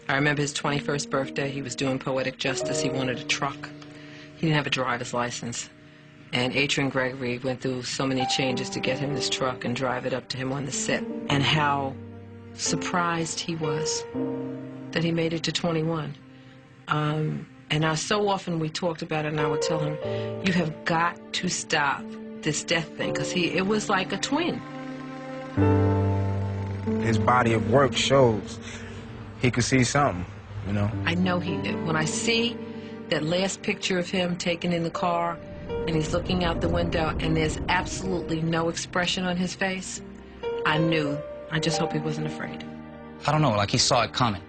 I remember his 21st birthday. He was doing poetic justice. He wanted a truck. He didn't have a driver's license. And Adrian Gregory went through so many changes to get him this truck and drive it up to him on the set. And how surprised he was that he made it to 21. And so often we talked about it, and I would tell him, you have got to stop this death thing, because it was like a twin. His body of work shows he could see something, you know? I know he knew. When I see that last picture of him taken in the car, and he's looking out the window, and there's absolutely no expression on his face, I knew. I just hope he wasn't afraid. I don't know, like he saw it coming.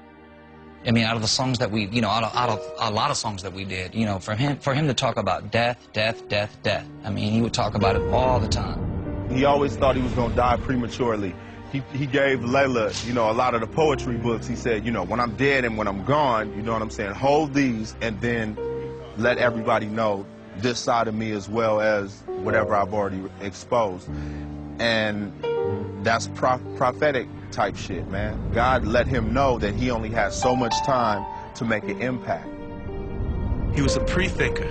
I mean, out of the songs that we, you know, out of a lot of songs that we did, you know, for him to talk about death, death, death, death. I mean, he would talk about it all the time. He always thought he was going to die prematurely. He gave Layla, you know, a lot of the poetry books. He said, you know, when I'm dead and when I'm gone, you know what I'm saying, hold these and then let everybody know this side of me as well as whatever I've already exposed. And that's prophetic type shit, man. God let him know that he only has so much time to make an impact. He was a pre-thinker.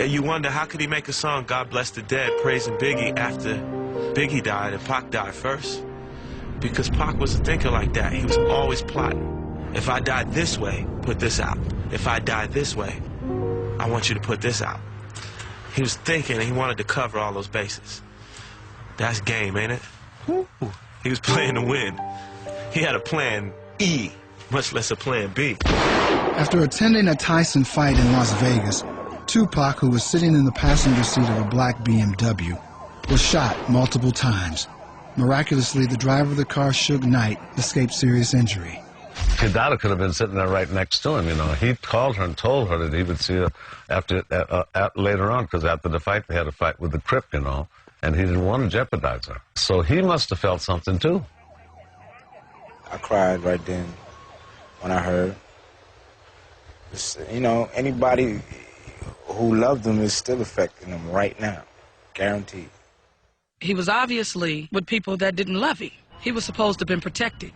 You wonder, how could he make a song, God Bless the Dead, praising Biggie, after Biggie died and Pac died first? Because Pac was a thinker like that. He was always plotting. If I die this way, put this out. If I die this way, I want you to put this out. He was thinking, and he wanted to cover all those bases. That's game, ain't it? Woo. He was playing to win. He had a plan E, much less a plan B. After attending a Tyson fight in Las Vegas, Tupac, who was sitting in the passenger seat of a black BMW, was shot multiple times. Miraculously, the driver of the car, Suge Knight, escaped serious injury. His daughter could have been sitting there right next to him, you know. He called her and told her that he would see her later on, because after the fight, they had a fight with the Crip, you know, and he didn't want to jeopardize her. So he must have felt something, too. I cried right then when I heard. You know, anybody who loved him is still affecting him right now, guaranteed. He was obviously with people that didn't love him. He was supposed to have been protected.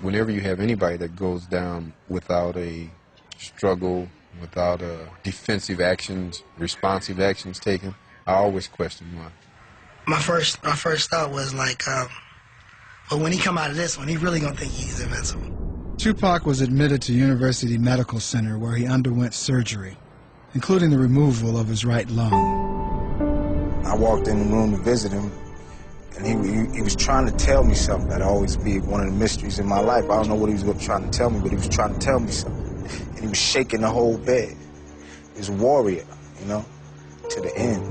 Whenever you have anybody that goes down without a struggle, without defensive actions, responsive actions taken, I always question why. My first thought was like, but when he come out of this one, he really gonna think he's invincible. Tupac was admitted to University Medical Center, where he underwent surgery, including the removal of his right lung. I walked in the room to visit him, and he was trying to tell me something that'd always be one of the mysteries in my life. I don't know what he was trying to tell me, but he was trying to tell me something. And he was shaking the whole bed. He was a warrior, you know, to the end.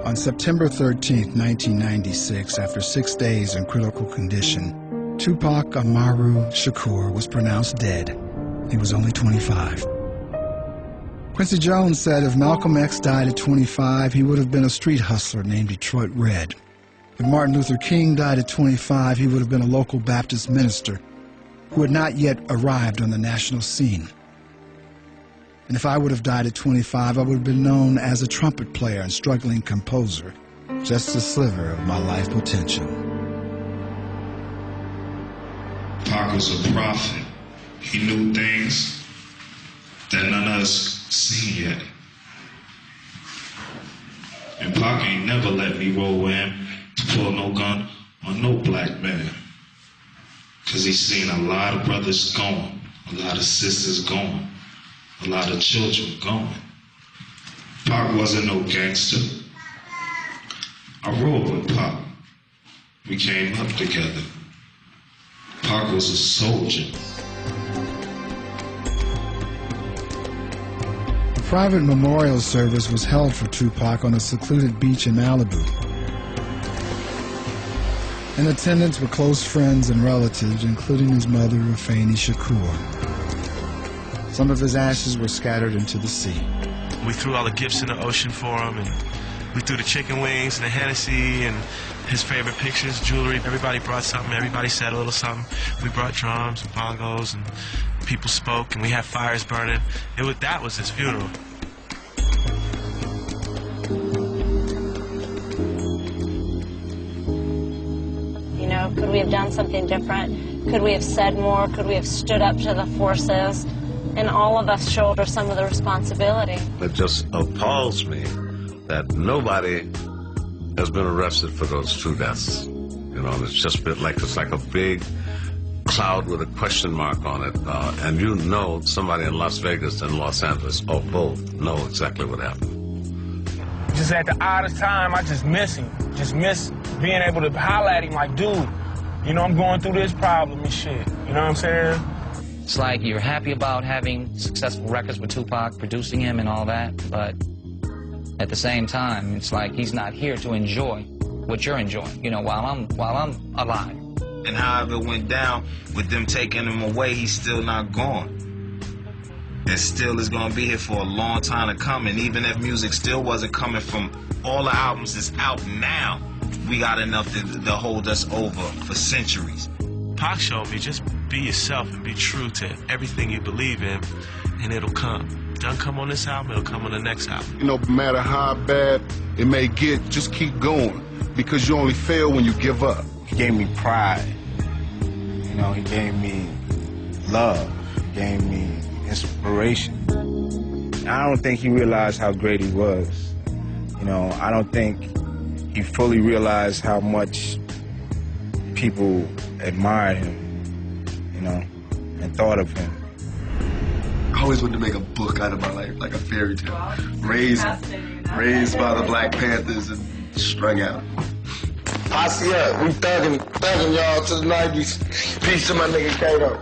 On September 13, 1996, after 6 days in critical condition, Tupac AMARU Shakur was pronounced dead. He was only 25. Quincy Jones said if Malcolm X died at 25, he would have been a street hustler named Detroit Red. If Martin Luther King died at 25, he would have been a local Baptist minister who had not yet arrived on the national scene. And if I would have died at 25, I would have been known as a trumpet player and struggling composer, just a sliver of my life potential. Pac was a prophet. He knew things that none of us seen yet. And Pac ain't never let me roll with him to pull no gun on no black man. Cause he's seen a lot of brothers gone, a lot of sisters gone, a lot of children gone. Pac wasn't no gangster. I rode with Pac. We came up together. Pac was a soldier. A private memorial service was held for Tupac on a secluded beach in Malibu. In attendance were close friends and relatives, including his mother, Afeni Shakur. Some of his ashes were scattered into the sea. We threw all the gifts in the ocean for him, and we threw the chicken wings and the Hennessy and his favorite pictures, jewelry. Everybody brought something. Everybody said a little something. We brought drums and bongos, and people spoke, and we had fires burning. That was his funeral. You know, out? Could we have done something different? Could we have said more? Could we have stood up to the forces? And all of us shoulder some of the responsibility. It just appalls me that nobody has been arrested for those 2 deaths. You know, it's just been like, it's like a big cloud with a question mark on it. And you know somebody in Las Vegas and Los Angeles, or both, know exactly what happened. Just at the oddest time, I just miss him. Just miss being able to holler at him like, dude, you know, I'm going through this problem and shit. You know what I'm saying? It's like you're happy about having successful records with Tupac, producing him and all that, but at the same time, it's like he's not here to enjoy what you're enjoying, you know, while I'm alive. And however it went down, with them taking him away, he's still not gone. And still is going to be here for a long time to come. And even if music still wasn't coming from all the albums that's out now, we got enough to hold us over for centuries. Pac showed me just be yourself and be true to everything you believe in, and it'll come. Doesn't come on this album, it'll come on the next album. You know, no matter how bad it may get, just keep going, because you only fail when you give up. He gave me pride. You know, he gave me love. He gave me inspiration. I don't think he realized how great he was. You know, I don't think he fully realized how much people admired him, you know, and thought of him. I always wanted to make a book out of my life, like a fairy tale. Raised by the Black Panthers and strung out. Posse up, we thugging y'all to the 90s. Peace to my nigga Kato.